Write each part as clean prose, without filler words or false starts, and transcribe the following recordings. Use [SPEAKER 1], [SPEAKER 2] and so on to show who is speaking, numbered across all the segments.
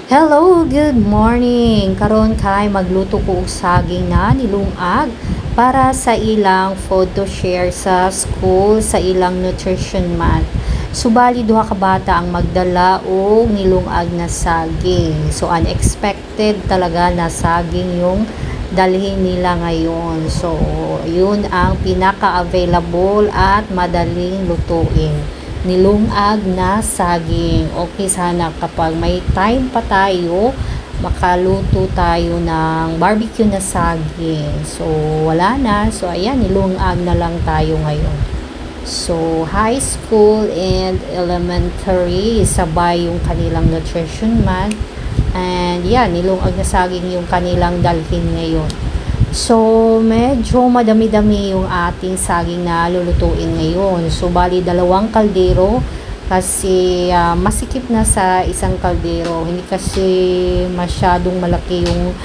[SPEAKER 1] Hello, good morning. Karon kay magluto ko og saging na nilungag para sa ilang food to share sa school sa ilang nutrition month. Subali duha ka bata ang magdala og nilungag na saging. So unexpected talaga na saging yung dalhin nila ngayon. So yun ang pinaka-available at madaling lutuin, nilungag na saging. Okay sana kapag may time pa tayo, makaluto tayo ng barbecue na saging. So, wala na. So, ayan, nilungag na lang tayo ngayon. So, high school and elementary, sabay yung kanilang nutrition month. And, yan, nilungag na saging yung kanilang dalhin ngayon. So, medyo madami-dami yung ating saging na lulutuin ngayon. So, bali dalawang kaldero kasi masikip na sa isang kaldero. Hindi kasi masyadong malaki yung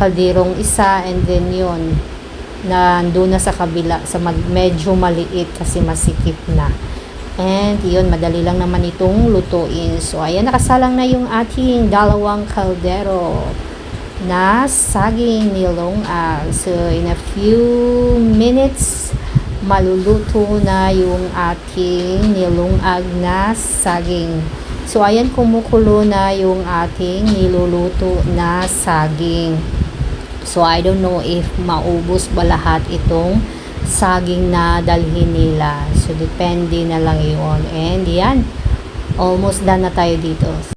[SPEAKER 1] kalderong isa, and then yun, nandun na sa kabila sa medyo maliit kasi masikip na. And yun, madali lang naman itong lutuin. So, ayan, nakasalang na yung ating dalawang kaldero na saging nilungag. So, in a few minutes, maluluto na yung ating nilungag na saging. So, ayan, kumukulo na yung ating niluluto na saging. So, I don't know if maubos ba lahat itong saging na dalhin nila. So, depende na lang yun. And yan, almost done na tayo dito.